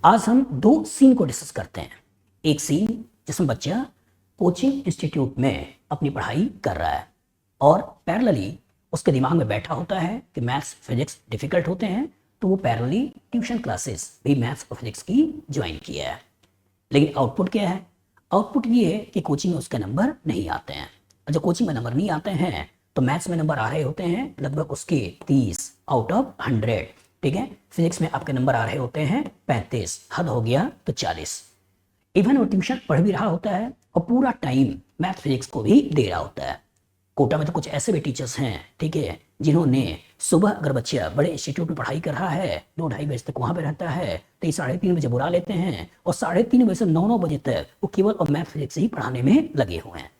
आज हम दो सीन को डिस्कस करते हैं। एक सीन जिसमें बच्चा कोचिंग इंस्टीट्यूट में अपनी पढ़ाई कर रहा है और पैरेलली उसके दिमाग में बैठा होता है कि मैथ्स फिजिक्स डिफिकल्ट होते हैं, तो वो पैरेलली ट्यूशन क्लासेस भी मैथ्स और फिजिक्स की ज्वाइन किया है। लेकिन आउटपुट क्या है? आउटपुट ये है कि कोचिंग में उसके नंबर नहीं आते हैं। और जब कोचिंग में नंबर नहीं आते हैं तो मैथ्स में नंबर आ रहे होते हैं लगभग उसके 30 आउट ऑफ 100। ठीक है, फिजिक्स में आपके नंबर आ रहे होते हैं 35, हद हो गया तो 40। इवन वो ट्यूशन पढ़ भी रहा होता है और पूरा टाइम मैथ फिजिक्स को भी दे रहा होता है। कोटा में तो कुछ ऐसे भी टीचर्स हैं, ठीक है, जिन्होंने सुबह अगर बच्चा बड़े इंस्टीट्यूट में पढ़ाई कर रहा है 2-2:30 बजे तक वहां पे रहता है तो ये 3:30 बजे बुला लेते हैं और 3:30 बजे से 9-9 बजे तक वो केवल और मैथ फिजिक्स ही पढ़ाने में लगे हुए हैं।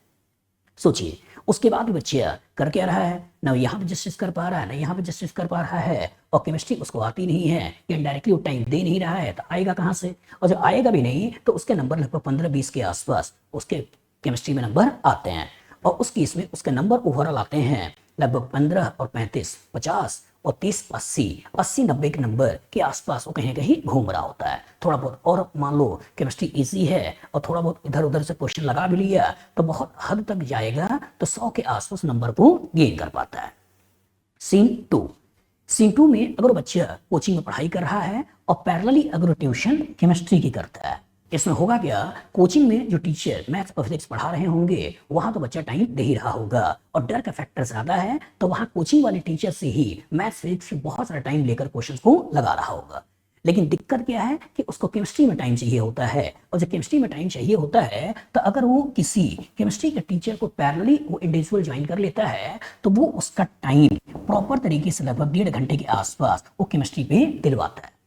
सोचिए, उसके बाद भी बच्चा कर क्या रहा है? ना यहाँ पे जस्टिस कर पा रहा है, ना यहाँ पे जस्टिस कर पा रहा है, और केमिस्ट्री उसको आती नहीं है, इनडायरेक्टली वो टाइम दे नहीं रहा है, तो आएगा कहाँ से? और जब आएगा भी नहीं तो उसके नंबर लगभग 15-20 के आसपास उसके केमिस्ट्री में नंबर आते हैं और उस केस में उसके नंबर ओवरऑल आते हैं लगभग 15 और 35 50 और 30 80 90 के नंबर के आसपास वो कहीं कहीं घूम रहा होता है। थोड़ा बहुत और मान लो केमिस्ट्री इजी है और थोड़ा बहुत इधर उधर से क्वेश्चन लगा भी लिया तो बहुत हद तक जाएगा तो 100 के आसपास नंबर को गेन कर पाता है। सीन टू में अगर बच्चा कोचिंग में पढ़ाई कर रहा है और पैरेलली अगर ट्यूशन केमिस्ट्री की करता है, इसमें होगा क्या? कोचिंग में जो टीचर मैथ्स और फिजिक्स पढ़ा रहे होंगे वहां तो बच्चा टाइम दे ही रहा होगा और डर का फैक्टर ज्यादा है तो वहां कोचिंग वाले टीचर से ही मैथ्स फिजिक्स में बहुत सारा टाइम लेकर क्वेश्चन को लगा रहा होगा। लेकिन दिक्कत क्या है कि उसको केमिस्ट्री में टाइम चाहिए होता है और जब केमिस्ट्री में टाइम चाहिए होता है तो अगर वो किसी केमिस्ट्री के टीचर को पैरेलली वो इंडिविजुअल ज्वाइन कर लेता है तो वो उसका टाइम प्रॉपर तरीके से लगभग 1.5 घंटे के आसपास वो केमिस्ट्री पे दिलवाता है।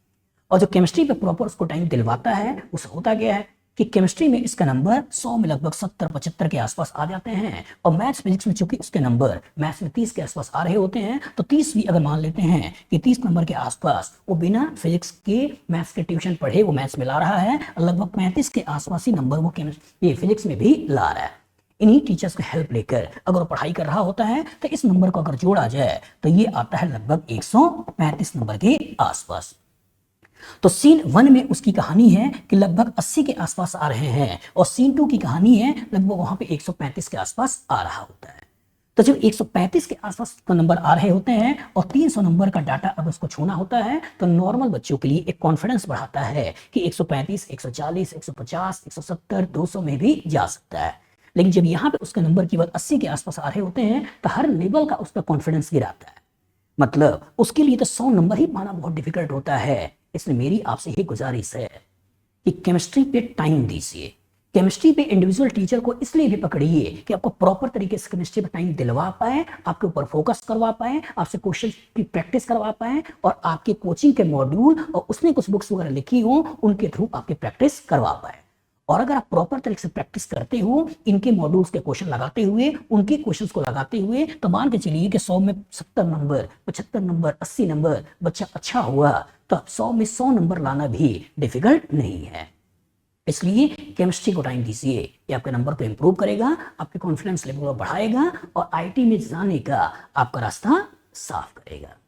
और जो केमिस्ट्री पे प्रॉपर उसको टाइम दिलवाता है उसे होता क्या है कि केमिस्ट्री में इसका नंबर 100 में लगभग 70-75 के आसपास आ जाते हैं और मैथ्स फिजिक्स में चूंकि उसके नंबर मैथ्स में 30 के आसपास आ रहे होते हैं तो 30 भी अगर मान लेते हैं कि 30 नंबर के आसपास वो बिना फिजिक्स के मैथ्स के ट्यूशन पढ़े वो मैथ्स में ला रहा है और लगभग 35 के आसपास ही नंबर वो ये फिजिक्स में भी ला रहा है। इन्हीं टीचर्स की हेल्प लेकर अगर वो पढ़ाई कर रहा होता है तो इस नंबर को अगर जोड़ा जाए तो ये आता है लगभग 135 नंबर के आसपास। तो सीन 1 में उसकी कहानी है कि लगभग 80 के आसपास आ रहे हैं और सीन 2 की कहानी है लगभग वहां पे 135 के आसपास आ रहा होता है। तो जब 135 के आसपास का नंबर आ रहे होते हैं और 300 नंबर का डाटा अगर उसको छूना होता है तो नॉर्मल बच्चों के लिए एक कॉन्फिडेंस बढ़ाता है कि 135 140 150 170 200 में भी जा सकता है। लेकिन जब यहाँ पे उसके नंबर केवल 80 के आसपास आ रहे होते हैं तो हर लेवल का उसका कॉन्फिडेंस गिराता है। मतलब उसके लिए तो 100 नंबर ही पाना बहुत डिफिकल्ट होता है। इसलिए मेरी आपसे ये गुजारिश है कि केमिस्ट्री पे टाइम दीजिए। केमिस्ट्री पे इंडिविजुअल टीचर को इसलिए भी पकड़िए कि आपको प्रॉपर तरीके से केमिस्ट्री पे टाइम दिलवा पाए, आपके ऊपर फोकस करवा पाए, आपसे क्वेश्चन की प्रैक्टिस करवा पाए और आपके कोचिंग के मॉड्यूल और उसने कुछ बुक्स वगैरह लिखी हो उनके थ्रू आपकी प्रैक्टिस करवा पाए। और अगर आप प्रॉपर तरीके से प्रैक्टिस करते हो इनके मॉड्यूल्स के क्वेश्चन लगाते हुए उनके क्वेश्चंस को लगाते हुए तो मान के चलिए कि 100 में 70 नंबर 75 नंबर 80 नंबर बच्चा अच्छा हुआ तो 100 में 100 नंबर लाना भी डिफिकल्ट नहीं है। इसलिए केमिस्ट्री को टाइम दीजिए, ये आपके नंबर को इंप्रूव करेगा, आपके कॉन्फिडेंस लेवल को बढ़ाएगा और आईटी में जाने का आपका रास्ता साफ करेगा।